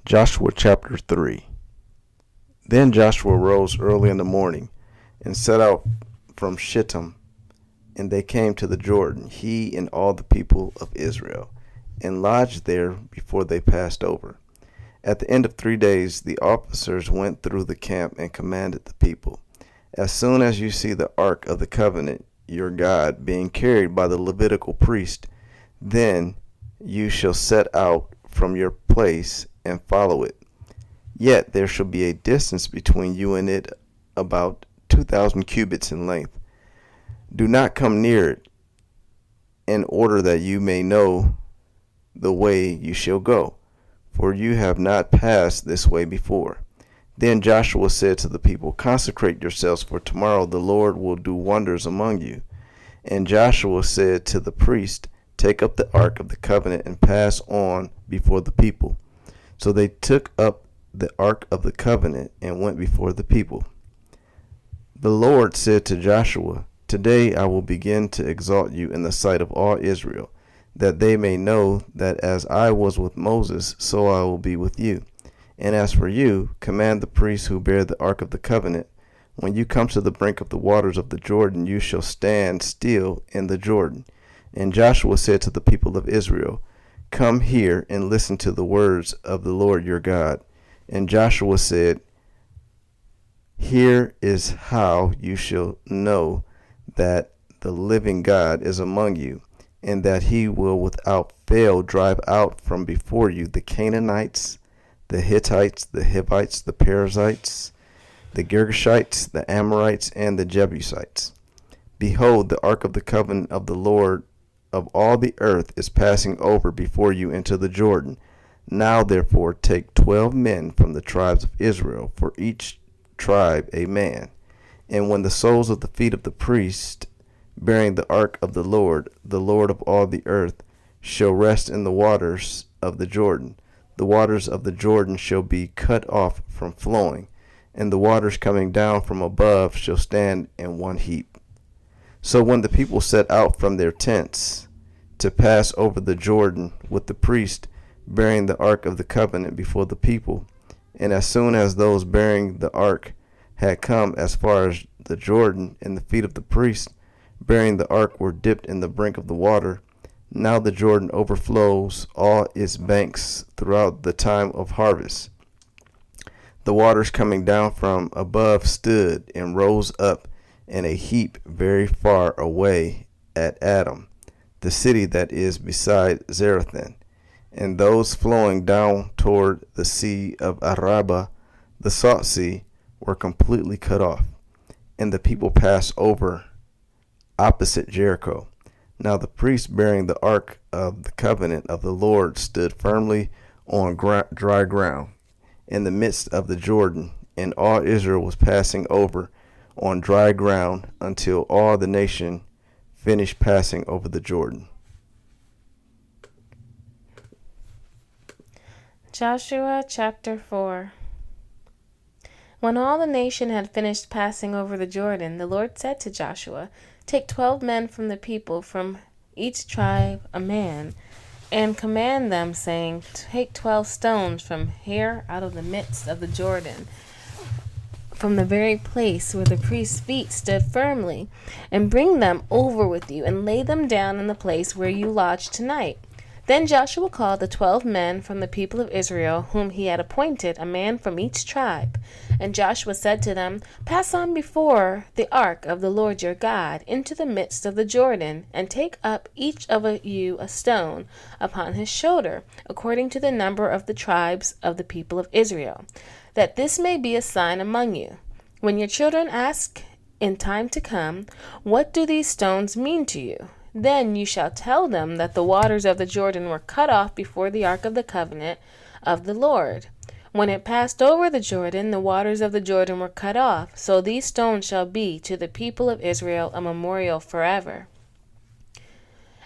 Joshua chapter 3. Then Joshua rose early in the morning and set out from Shittim, and they came to the Jordan, he and all the people of Israel, and lodged there before they passed over. At the end of 3 days, the officers went through the camp and commanded the people, as soon as you see the ark of the covenant, your God, being carried by the Levitical priest, then you shall set out from your place and follow it. Yet there shall be a distance between you and it, about 2,000 cubits in length. Do not come near it, in order that you may know the way you shall go, for you have not passed this way before. Then Joshua said to the people, consecrate yourselves, for tomorrow the Lord will do wonders among you. And Joshua said to the priest, take up the ark of the covenant and pass on before the people. So they took up the ark of the covenant and went before the people. The Lord said to Joshua, today I will begin to exalt you in the sight of all Israel, that they may know that as I was with Moses, so I will be with you. And as for you, command the priests who bear the ark of the covenant, when you come to the brink of the waters of the Jordan, you shall stand still in the Jordan. And Joshua said to the people of Israel, come here and listen to the words of the Lord your God. And Joshua said, here is how you shall know that the living God is among you, and that he will without fail drive out from before you the Canaanites, the Hittites, the Hivites, the Perizzites, the Girgashites, the Amorites, and the Jebusites. Behold, the ark of the covenant of the Lord of all the earth is passing over before you into the Jordan. Now therefore take 12 men from the tribes of Israel, for each tribe a man. And when the soles of the feet of the priest bearing the ark of the Lord of all the earth, shall rest in the waters of the Jordan, the waters of the Jordan shall be cut off from flowing, and the waters coming down from above shall stand in one heap. So when the people set out from their tents to pass over the Jordan with the priest bearing the ark of the covenant before the people, and as soon as those bearing the ark had come as far as the Jordan, and the feet of the priest bearing the ark were dipped in the brink of the water, now the Jordan overflows all its banks throughout the time of harvest. The waters coming down from above stood and rose up in a heap very far away at Adam, the city that is beside Zarethan, and those flowing down toward the sea of Araba, the salt sea, were completely cut off, and the people passed over opposite Jericho. Now the priest bearing the ark of the covenant of the Lord stood firmly on dry ground in the midst of the Jordan, and all Israel was passing over on dry ground until all the nation finished passing over the Jordan. Joshua chapter 4. When all the nation had finished passing over the Jordan, the Lord said to Joshua, take 12 men from the people, from each tribe a man, and command them, saying, take 12 stones from here out of the midst of the Jordan, from the very place where the priest's feet stood firmly, and bring them over with you, and lay them down in the place where you lodge tonight. Then Joshua called the 12 men from the people of Israel, whom he had appointed, a man from each tribe. And Joshua said to them, pass on before the ark of the Lord your God into the midst of the Jordan, and take up each of you a stone upon his shoulder, according to the number of the tribes of the people of Israel, that this may be a sign among you. When your children ask in time to come, what do these stones mean to you? Then you shall tell them that the waters of the Jordan were cut off before the ark of the covenant of the Lord. When it passed over the Jordan, the waters of the Jordan were cut off. So these stones shall be to the people of Israel a memorial forever.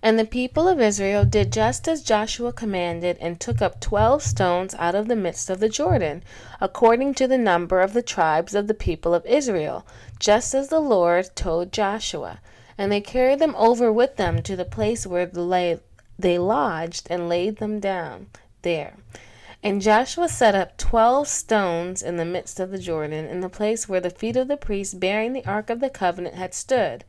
And the people of Israel did just as Joshua commanded, and took up 12 stones out of the midst of the Jordan, according to the number of the tribes of the people of Israel, just as the Lord told Joshua. And they carried them over with them to the place where they lodged, and laid them down there. And Joshua set up 12 stones in the midst of the Jordan, in the place where the feet of the priests bearing the ark of the covenant had stood.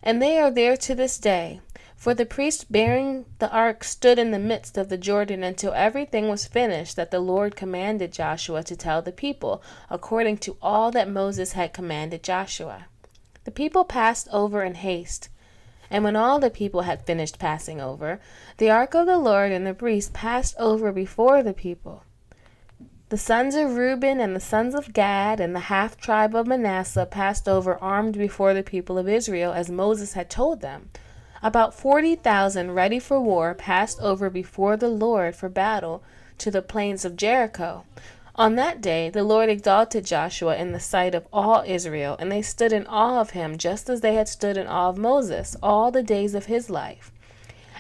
And they are there to this day. For the priest bearing the ark stood in the midst of the Jordan until everything was finished that the Lord commanded Joshua to tell the people, according to all that Moses had commanded Joshua. The people passed over in haste. And when all the people had finished passing over, the ark of the Lord and the priests passed over before the people. The sons of Reuben and the sons of Gad and the half-tribe of Manasseh passed over armed before the people of Israel, as Moses had told them. About 40,000 ready for war passed over before the Lord for battle to the plains of Jericho. On that day the Lord exalted Joshua in the sight of all Israel, and they stood in awe of him, just as they had stood in awe of Moses all the days of his life.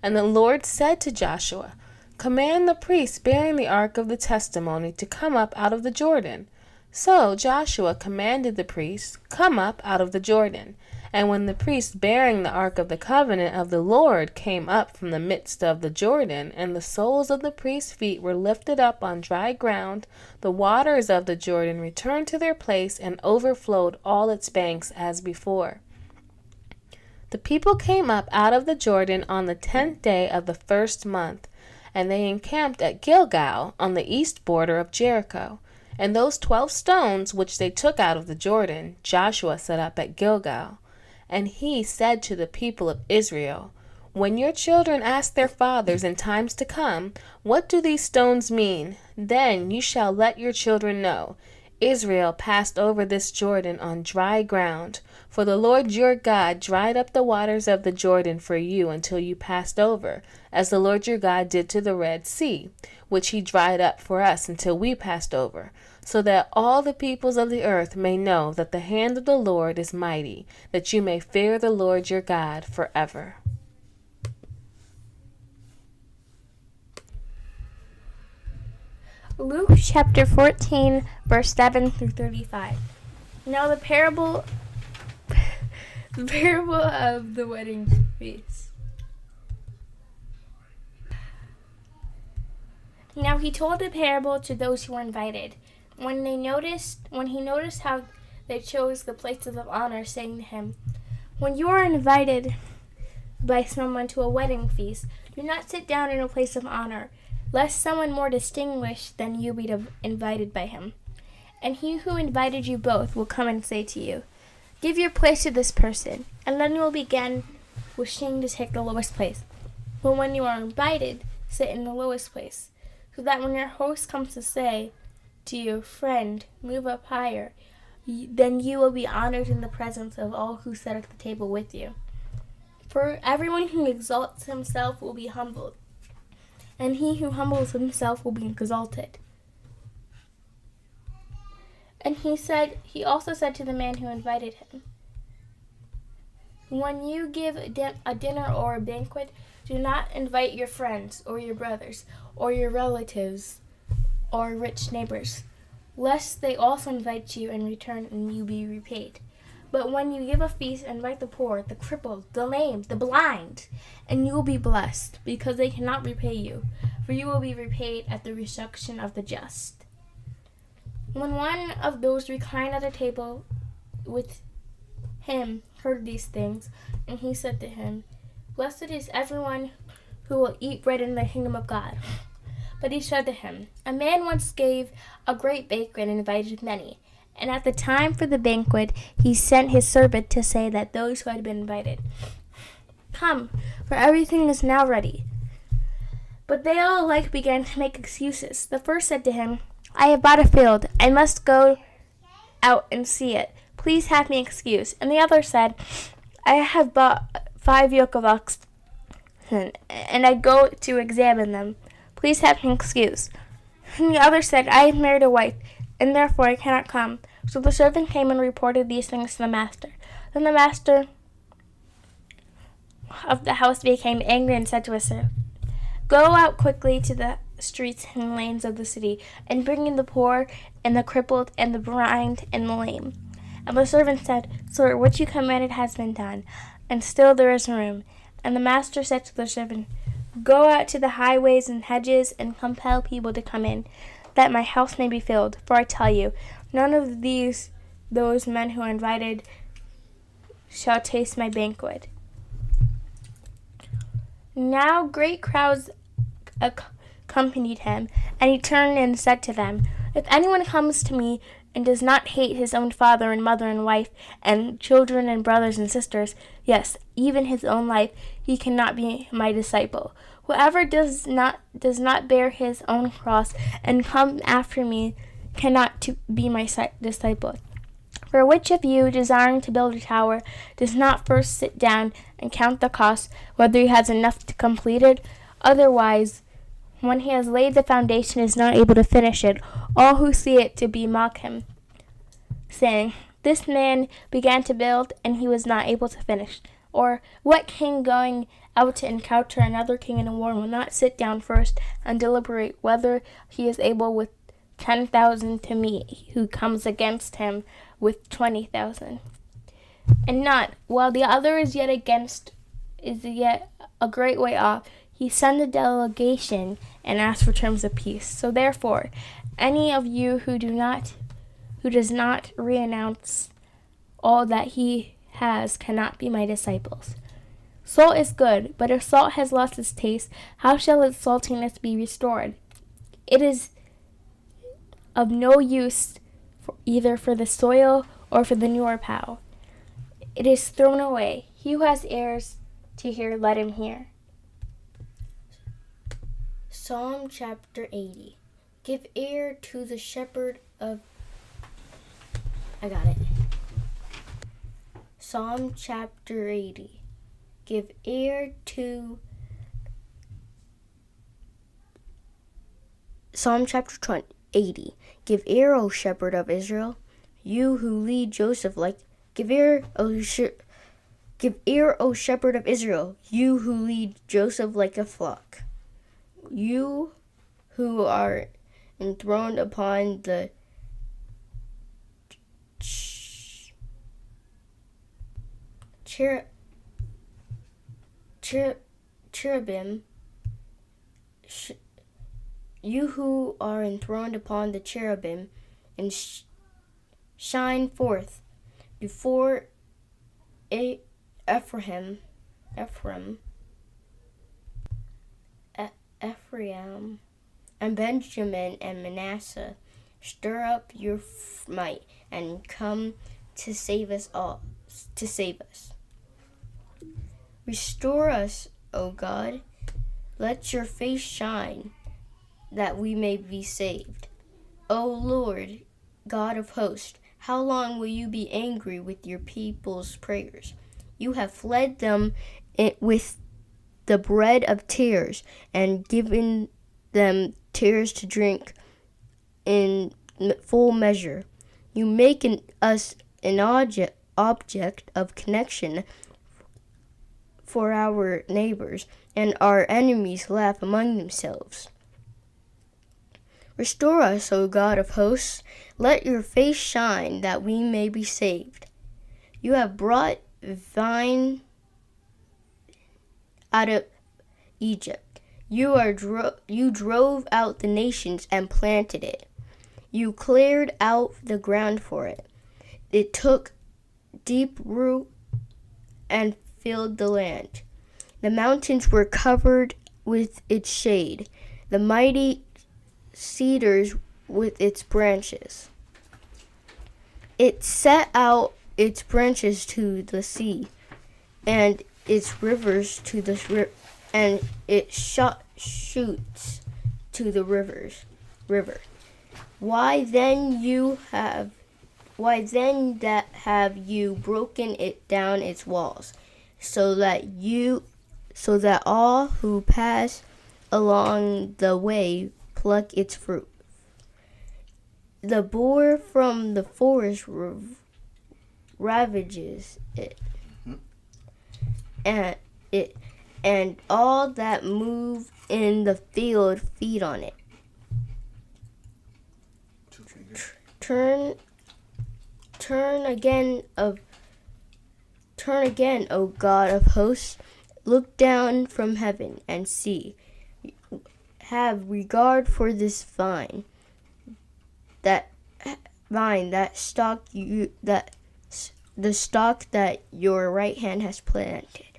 And the Lord said to Joshua, "Command the priests bearing the ark of the testimony to come up out of the Jordan." So Joshua commanded the priests, "Come up out of the Jordan." And when the priests bearing the ark of the covenant of the Lord came up from the midst of the Jordan, and the soles of the priests' feet were lifted up on dry ground, the waters of the Jordan returned to their place and overflowed all its banks as before. The people came up out of the Jordan on the 10th day of the first month, and they encamped at Gilgal on the east border of Jericho. And those 12 stones which they took out of the Jordan, Joshua set up at Gilgal. And he said to the people of Israel, "When your children ask their fathers in times to come, 'What do these stones mean?' then you shall let your children know, 'Israel passed over this Jordan on dry ground. For the Lord your God dried up the waters of the Jordan for you until you passed over, as the Lord your God did to the Red Sea, which he dried up for us until we passed over, so that all the peoples of the earth may know that the hand of the Lord is mighty, that you may fear the Lord your God forever." Luke chapter 14, verse 7 through 35. Now the parable of the wedding feast. Now he told a parable to those who were invited. When he noticed how they chose the places of honor, saying to him, "When you are invited by someone to a wedding feast, do not sit down in a place of honor, lest someone more distinguished than you be invited by him. And he who invited you both will come and say to you, 'Give your place to this person,' and then you will begin wishing to take the lowest place. But when you are invited, sit in the lowest place, so that when your host comes to say to you, 'Friend, move up higher,' then you will be honored in the presence of all who sat at the table with you. For everyone who exalts himself will be humbled, and he who humbles himself will be exalted." And he also said to the man who invited him, "When you give a dinner or a banquet, do not invite your friends or your brothers or your relatives or rich neighbors, lest they also invite you in return and you be repaid. But when you give a feast, invite the poor, the crippled, the lame, the blind, and you will be blessed, because they cannot repay you, for you will be repaid at the resurrection of the just." When one of those reclined at a table with him heard these things, and he said to him, "Blessed is everyone who will eat bread in the kingdom of God." But he said to him, "A man once gave a great banquet and invited many. And at the time for the banquet, he sent his servant to say that those who had been invited, 'Come, for everything is now ready.' But they all alike began to make excuses. The first said to him, 'I have bought a field. I must go out and see it. Please have me excused.' And the other said, 'I have bought 5 yoke of oxen, and I go to examine them. Please have me excused.' And the other said, 'I have married a wife, and therefore I cannot come.' So the servant came and reported these things to the master. Then the master of the house became angry and said to his servant, 'Go out quickly to the streets and lanes of the city, and bring in the poor, and the crippled, and the blind, and the lame.' And the servant said, 'Sir, what you commanded has been done, and still there is room.' And the master said to the servant, Go out to the highways and hedges and compel people to come in, that my house may be filled. For I tell you, none of those men who are invited shall taste my banquet. Now great crowds accompanied him, and he turned and said to them, If anyone comes to me and does not hate his own father and mother and wife and children and brothers and sisters, yes, even his own life, he cannot be my disciple. Whoever does not bear his own cross and come after me cannot be my disciple. For which of you, desiring to build a tower, does not first sit down and count the cost, whether he has enough to complete it? Otherwise, when he has laid the foundation, is not able to finish it. All who see it to be mock him, saying, This man began to build, and he was not able to finish. Or, what king going out to encounter another king in a war will not sit down first and deliberate whether he is able with 10,000 to meet who comes against him with 20,000? And not, while the other is yet a great way off, he sent a delegation and asked for terms of peace. So therefore, any of you who does not renounce all that he has cannot be my disciples. Salt is good, but if salt has lost its taste, how shall its saltiness be restored? It is of no use either for the soil or for the manure pile. It is thrown away. He who has ears to hear, let him hear. Psalm chapter 80. Give ear to the shepherd of... I got it. Psalm chapter 80. Give ear to... Psalm chapter 80. Give ear, O shepherd of Israel, you who lead Joseph like... Give ear, O shepherd of Israel, you who lead Joseph like a flock. You who are enthroned upon the cherubim, you who are enthroned upon the cherubim, and shine forth before Ephraim, and Benjamin and Manasseh, stir up your might and come to save us all. Restore us, O God. Let your face shine, that we may be saved. O Lord, God of hosts, how long will you be angry with your people's prayers? You have fed them with the bread of tears and given them tears to drink in full measure. You make us an object of connection for our neighbors, and our enemies laugh among themselves. Restore us, O God of hosts. Let your face shine, that we may be saved. You have brought vine out of Egypt. You drove out the nations and planted it. You cleared out the ground for it. It took deep root and filled the land. The mountains were covered with its shade, the mighty cedars with its branches. It set out its branches to the sea, and its rivers to the and it shoots to the river. Why then that have you broken it down its walls, so that all who pass along the way pluck its fruit? The boar from the forest ravages it, and all that move in the field feed on it. Turn again, O God of hosts. Look down from heaven and see. Have regard for this vine, that the stalk that your right hand has planted,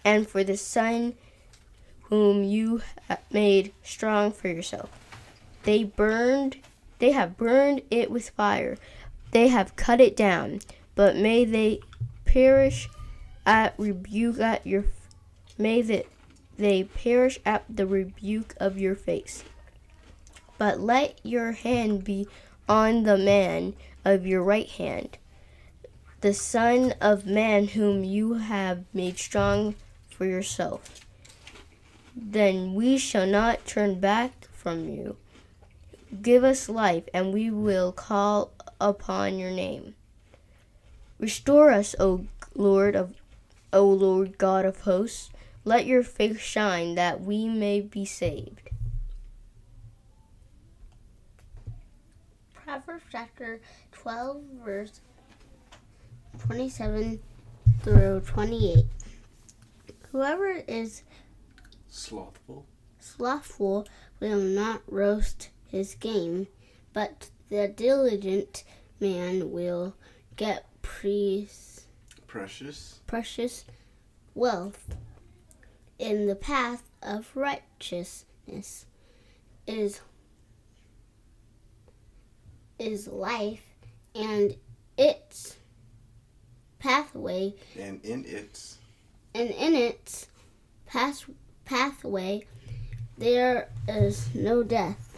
and for the son whom you have made strong for yourself. They have burned it with fire. They have cut it down, but may they perish at rebuke at your they perish at the rebuke of your face. But let your hand be on the man of your right hand, the Son of Man whom you have made strong for yourself. Then we shall not turn back from you. Give us life, and we will call upon your name. Restore us, O Lord God of hosts. Let your face shine, that we may be saved. Proverbs chapter 12, verse 27 through 28. Whoever is Slothful. will not roast his game, but the diligent man will get precious wealth. In the path of righteousness is life, and its pathway, And in its pathway there is no death.